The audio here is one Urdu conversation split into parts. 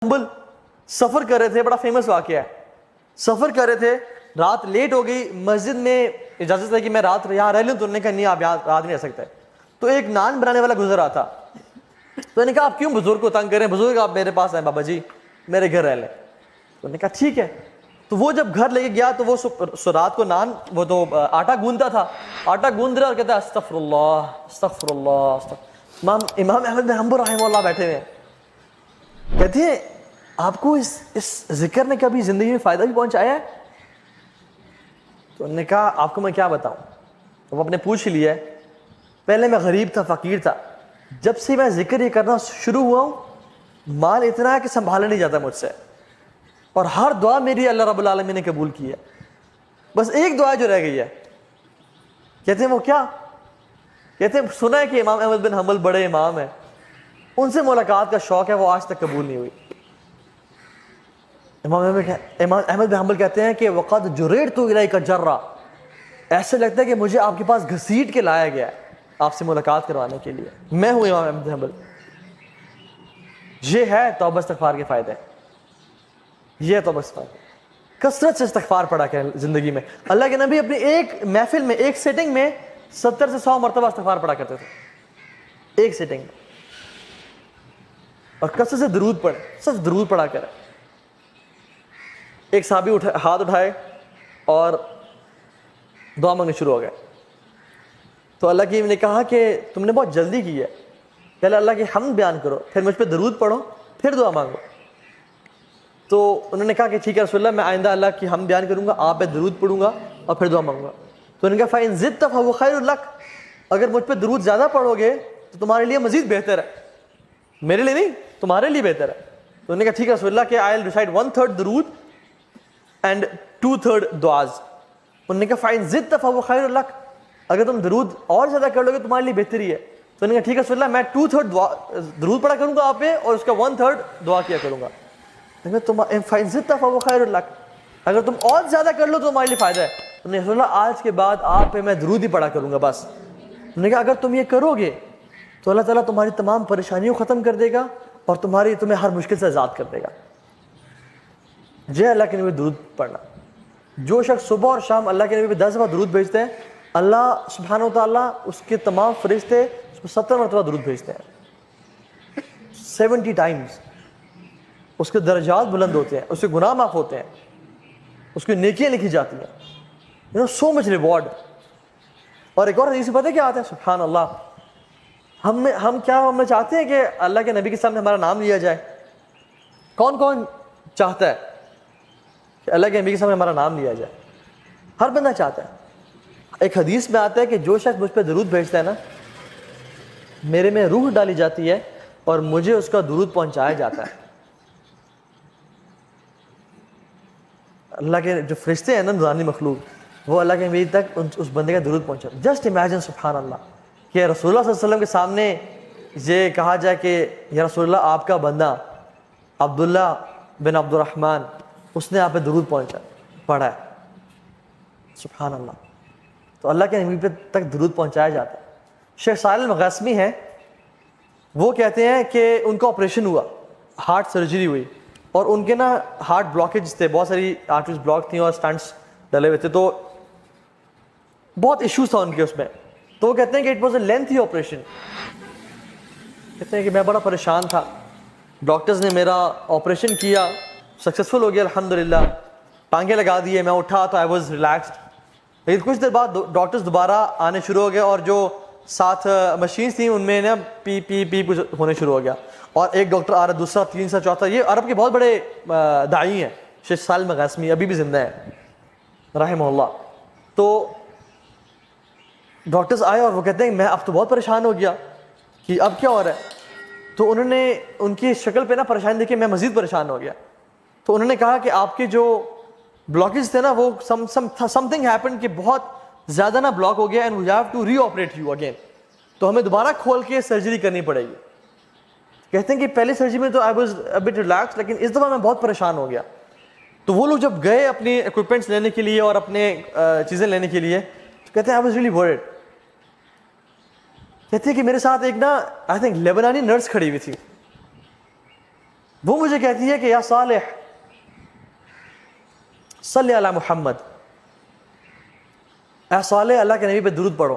حنبل سفر کر رہے تھے, بڑا فیمس واقعہ ہے, سفر کر رہے تھے, رات لیٹ ہو گئی, مسجد میں اجازت ہے کہ میں رات یہاں رہ لوں, تو انہوں نے کہا نہیں آپ یہاں رات نہیں رہ سکتے. تو ایک نان بنانے والا گزر رہا تھا, تو انہوں نے کہا آپ کیوں بزرگ کو تنگ کریں, بزرگ آپ میرے پاس آئیں بابا جی میرے گھر رہ لیں. تو انہوں نے کہا ٹھیک ہے. تو وہ جب گھر لے کے گیا تو وہ رات کو نان وہ تو آٹا گوندتا تھا, آٹا گوند رہا اور کہتا ہے استغفر اللہ استغفر اللہ. امام احمد بن حنبل رحمہ اللہ بیٹھے ہوئے ہیں, کہتے ہیں آپ کو اس ذکر نے کبھی زندگی میں فائدہ بھی پہنچایا ہے؟ تو انہوں نے کہا آپ کو میں کیا بتاؤں. تو وہ اپنے پوچھ لیا ہے, پہلے میں غریب تھا, فقیر تھا, جب سے میں ذکر یہ کرنا شروع ہوا ہوں مال اتنا ہے کہ سنبھالا نہیں جاتا مجھ سے, اور ہر دعا میری اللہ رب العالمین نے قبول کی ہے, بس ایک دعا جو رہ گئی ہے. کہتے ہیں وہ کیا؟ کہتے ہیں سنا ہے کہ امام احمد بن حنبل بڑے امام ہیں, ان سے ملاقات کا شوق ہے, وہ آج تک قبول نہیں ہوئی. امام احمد بن حنبل کہتے ہیں کہ وقد جریرت الیک جرا, ایسے لگتا ہے کہ مجھے آپ کے پاس گھسیٹ کے لایا گیا ہے آپ سے ملاقات کروانے کے لیے. میں ہوں امام احمد بن حنبل. یہ ہے توبہ استغفار کے فائدے, یہ ہے توبہ استغفار. کثرت سے استغفار پڑھا کریں زندگی میں. اللہ کے نبی اپنی ایک محفل میں, ایک سیٹنگ میں 70 سے 100 مرتبہ استغفار پڑھا کرتے تھے, ایک سیٹنگ میں. اور کثرت سے درود پڑھیں, صرف درود پڑھا کریں. ایک صحابی ہاتھ اٹھائے اور دعا مانگنے شروع ہو گئے. تو اللہ کی نے کہا کہ تم نے بہت جلدی کی ہے, پہلے اللہ کی حمد بیان کرو, پھر مجھ پہ درود پڑھو, پھر دعا مانگو. تو انہوں نے کہا کہ ٹھیک ہے رسول اللہ, میں آئندہ اللہ کی حمد بیان کروں گا, آپ پہ درود پڑھوں گا اور پھر دعا مانگوں گا. تو انہوں نے کہا فَإِن زِدْتَ فَهُوَ خَيْرٌ لَكَ, اگر مجھ پہ درود زیادہ پڑھو گے تو تمہارے لیے مزید بہتر ہے, میرے لیے نہیں تمہارے لیے بہتر ہے. تو انہوں نے کہا ٹھیک ہے رسول اللہ کہ I'll recite 1/3 درود اینڈ 2/3 دعاز. انہوں نے کہا فَإِن زِدْتَ فَهُوَ خَيْرٌ لَكَ, اگر تم درود اور زیادہ کر لو گے تمہارے لیے بہتری ہے. تو انہوں نے کہا ٹھیک ہے رسول اللہ میں 2/3 درود پڑھا کروں گا آپ پہ اور اس کا 1/3 دعا کیا کروں گا. فَإِن زِدْتَ فَهُوَ خَيْرٌ لَكَ, اگر تم اور زیادہ کر لو تو تمہارے لیے فائدہ ہے. تو نے رسول اللہ آج کے بعد آپ پہ میں درود ہی پڑھا کروں گا بس. انہوں نے کہا اگر تم یہ کرو گے تو اللہ تعالیٰ تمہاری تمام پریشانیوں کو ختم کر دے گا اور تمہیں ہر مشکل سے آزاد کر دے گا. جے اللہ کے نبی درود پڑھنا. جو شخص صبح اور شام اللہ کے نبی پہ 10 دفعہ درود بھیجتے ہیں, اللہ سبحانہ و تعالیٰ اس کے تمام فرشتے اس پہ 70 مرتبہ درود بھیجتے ہیں, 70 ٹائمز. اس کے درجات بلند ہوتے ہیں, اس کے گناہ معاف ہوتے ہیں, اس کی نیکیاں لکھی جاتی ہیں. سو مچ ریوارڈ. اور ایک اور حدیث پتہ ہے کیا آتا ہے, سبحان اللہ, ہم چاہتے ہیں کہ اللہ کے نبی کے سامنے ہمارا نام لیا جائے. کون کون چاہتا ہے کہ اللہ کے نبی کے سامنے ہمارا نام لیا جائے؟ ہر بندہ چاہتا ہے. ایک حدیث میں آتا ہے کہ جو شخص مجھ پہ درود بھیجتا ہے نا, میرے میں روح ڈالی جاتی ہے اور مجھے اس کا درود پہنچایا جاتا ہے. اللہ کے جو فرشتے ہیں نا, نورانی مخلوق, وہ اللہ کے نبی تک اس بندے کا درود پہنچا. جسٹ امیجن سبحان اللہ کہ رسول اللہ صلی اللہ علیہ وسلم کے سامنے یہ کہا جائے کہ یا رسول اللہ آپ کا بندہ عبداللہ بن عبد الرحمن, اس نے آپ پہ درود پڑھا ہے. سبحان اللہ. تو اللہ کے نبی پہ تک درود پہنچایا جاتا ہے. شیخ صالح المغاسمی ہیں, وہ کہتے ہیں کہ ان کا آپریشن ہوا, ہارٹ سرجری ہوئی, اور ان کے نا ہارٹ بلاکیج تھے, بہت ساری آرٹریز بلاک تھیں اور سٹنٹس ڈلے ہوئے تھے, تو بہت ایشوز تھا ان کے اس میں. تو وہ کہتے ہیں کہ it was a lengthy operation. کہتے ہیں کہ میں بڑا پریشان تھا, ڈاکٹرز نے میرا آپریشن کیا, سکسیزفل ہو گیا الحمدللہ, ٹانگیں لگا دیے, میں اٹھا تو آئی واز ریلیکسڈ. لیکن کچھ دیر بعد ڈاکٹرز دوبارہ آنے شروع ہو گئے, اور جو ساتھ مشینز تھیں ان میں نا پی پی پی کچھ ہونے شروع ہو گیا, اور ایک ڈاکٹر آ رہا, دوسرا, تیسرا, چوتھا. یہ عرب کے بہت بڑے داعی ہیں, شیخ صالح المغاسمی, ابھی بھی زندہ ہیں رحمہ اللہ. تو ڈاکٹرز آئے اور وہ کہتے ہیں میں اب تو بہت پریشان ہو گیا کہ اب کیا ہو رہا ہے. تو انہوں نے ان کی شکل پہ نا پریشانی دیکھی, میں مزید پریشان ہو گیا. تو انہوں نے کہا کہ آپ کے جو بلاکیج تھے نا, وہ سم تھنگ ہیپن کہ بہت زیادہ نا بلاک ہو گیا, and we have to reoperate you again, تو ہمیں دوبارہ کھول کے سرجری کرنی پڑے گی. کہتے ہیں کہ پہلی سرجری میں تو I was a but relax, لیکن اس دفعہ میں بہت پریشان ہو گیا. تو وہ لوگ جب گئے اپنے اکوپمنٹس لینے کے لیے اور اپنے چیزیں لینے کے لیے, تو کہتے ہیں آئی واز ریئلی ورڈ. کہتے ہیں کہ میرے ساتھ ایک نا آئی تھنک لیبنانی نرس کھڑی ہوئی تھی, وہ مجھے کہتی ہے کہ یا صالح صلی علی محمد، اے صالح اللہ کے نبی پہ درود پڑھو.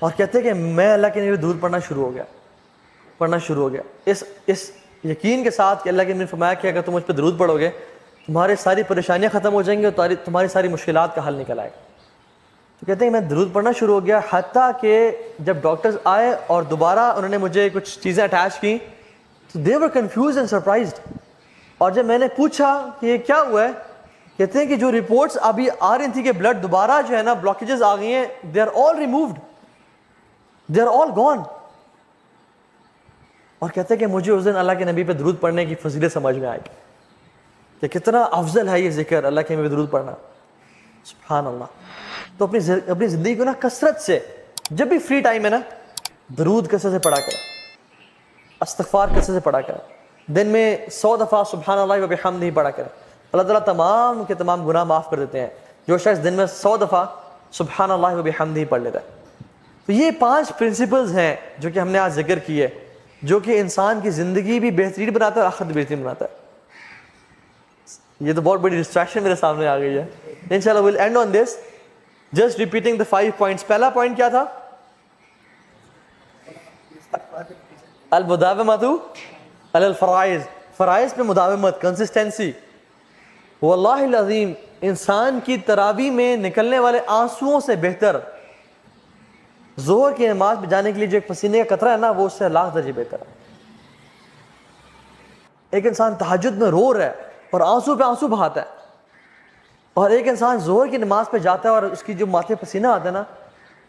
اور کہتے ہیں کہ میں اللہ کے نبی پہ درود پڑھنا شروع ہو گیا اس یقین کے ساتھ کہ اللہ کے نبی نے فرمایا کہ اگر تم مجھ پہ درود پڑھو گے تمہاری ساری پریشانیاں ختم ہو جائیں گی اور تمہاری ساری مشکلات کا حل نکل آئے گا. تو کہتے ہیں کہ میں درود پڑھنا شروع ہو گیا، حتیٰ کہ جب ڈاکٹرز آئے اور دوبارہ انہوں نے مجھے کچھ چیزیں اٹیچ کی تو دے ور کنفیوز اینڈ سرپرائزڈ. اور جب میں نے پوچھا کہ یہ کیا ہوا ہے، کہتے ہیں کہ جو رپورٹس ابھی آ رہی تھی کہ بلڈ دوبارہ جو ہے نا بلاکیجز آ گئی ہیں، they are all removed, they are all gone. اور کہتے ہیں کہ مجھے اس دن اللہ کے نبی پہ درود پڑھنے کی فضیلت سمجھ میں آئی کہ کتنا افضل ہے یہ ذکر اللہ کے نبی پہ درود پڑھنا. سبحان اللہ. تو اپنی زندگی کو نا کثرت سے، جب بھی فری ٹائم ہے نا، درود کثرت سے پڑھا کریں، استغفار کثرت سے پڑھا کریں. دن میں 100 دفعہ سبحان اللہ و بحمدہ پڑھا کریں. اللہ تعالیٰ تمام کے تمام گناہ معاف کر دیتے ہیں جو شخص دن میں 100 دفعہ سبحان اللہ و بحمدہ پڑھ لیتا ہے. تو یہ 5 پرنسپلز ہیں جو کہ ہم نے آج ذکر کیے، جو کہ انسان کی زندگی بھی بہترین بناتا ہے اور آخرت بھی بہترین بناتا ہے. یہ تو بہت بڑی ڈسٹریکشن میرے سامنے آ گئی ہے. انشاءاللہ we'll end on this, just repeating the 5 points. پہلا پوائنٹ کیا تھا؟ المداومۃ علی الفرائض، فرائض پہ مداومت، کنسسٹنسی. واللہ العظیم انسان کی تراویح میں نکلنے والے آنسوؤں سے بہتر ظہر کی نماز پہ جانے کے لیے جو ایک پسینے کا قطرہ ہے نا، وہ اس سے لاکھ درجے بہتر ہے. ایک انسان تہجد میں رو رہا ہے اور آنسو پہ آنسو بہاتا ہے، اور ایک انسان ظہر کی نماز پہ جاتا ہے اور اس کی جو ماتھے پسینہ آتا ہے نا،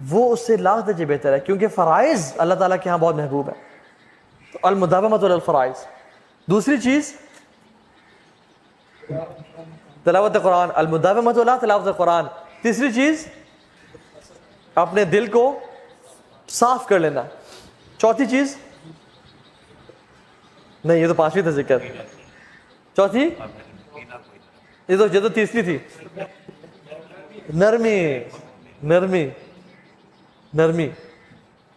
وہ اس سے لاکھ درجے بہتر ہے، کیونکہ فرائض اللہ تعالیٰ کے ہاں بہت محبوب ہے. تو المداومۃ علی الفرائض. دوسری چیز تلاوت قرآن، المداومۃ علی تلاوت القرآن. تیسری چیز اپنے دل کو صاف کر لینا. چوتھی چیز نہیں، یہ تو 5ویں تھا ذکر. چوتھی یہ تو تیسری تھی، نرمی.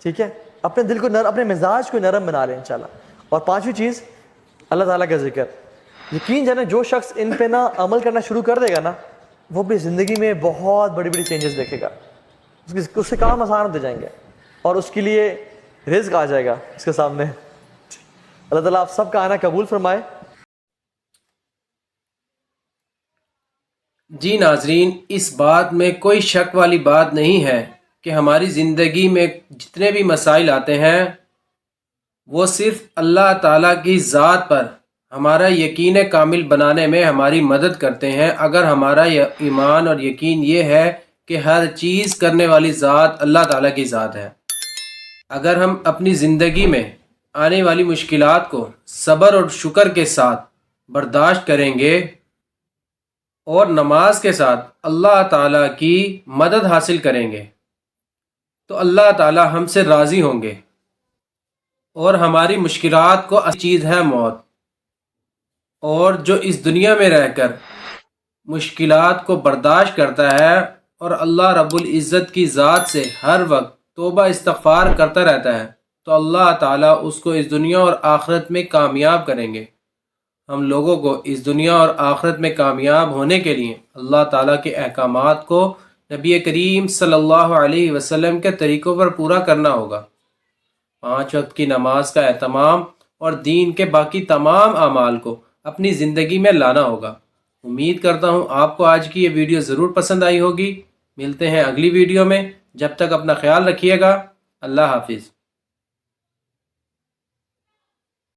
ٹھیک ہے، اپنے دل کو اپنے مزاج کو نرم بنا لیں انشاءاللہ. اور 5ویں چیز اللہ تعالیٰ کا ذکر. یقین جانے جو شخص ان پہ نا عمل کرنا شروع کر دے گا نا، وہ اپنی زندگی میں بہت بڑی بڑی چینجز دیکھے گا. اس سے کام آسان ہوتے جائیں گے اور اس کے لیے رزق آ جائے گا اس کے سامنے. اللہ تعالیٰ آپ سب کا آنا قبول فرمائے. جی ناظرین، اس بات میں کوئی شک والی بات نہیں ہے کہ ہماری زندگی میں جتنے بھی مسائل آتے ہیں وہ صرف اللہ تعالیٰ کی ذات پر ہمارا یقین کامل بنانے میں ہماری مدد کرتے ہیں. اگر ہمارا ایمان اور یقین یہ ہے کہ ہر چیز کرنے والی ذات اللہ تعالیٰ کی ذات ہے، اگر ہم اپنی زندگی میں آنے والی مشکلات کو صبر اور شکر کے ساتھ برداشت کریں گے اور نماز کے ساتھ اللہ تعالیٰ کی مدد حاصل کریں گے تو اللہ تعالیٰ ہم سے راضی ہوں گے. اور ہماری مشکلات کو اصل چیز ہے موت، اور جو اس دنیا میں رہ کر مشکلات کو برداشت کرتا ہے اور اللہ رب العزت کی ذات سے ہر وقت توبہ استغفار کرتا رہتا ہے تو اللہ تعالیٰ اس کو اس دنیا اور آخرت میں کامیاب کریں گے. ہم لوگوں کو اس دنیا اور آخرت میں کامیاب ہونے کے لیے اللہ تعالیٰ کے احکامات کو نبی کریم صلی اللہ علیہ وسلم کے طریقوں پر پورا کرنا ہوگا. 5 وقت کی نماز کا اہتمام اور دین کے باقی تمام اعمال کو اپنی زندگی میں لانا ہوگا. امید کرتا ہوں آپ کو آج کی یہ ویڈیو ضرور پسند آئی ہوگی. ملتے ہیں اگلی ویڈیو میں، جب تک اپنا خیال رکھیے گا. اللہ حافظ.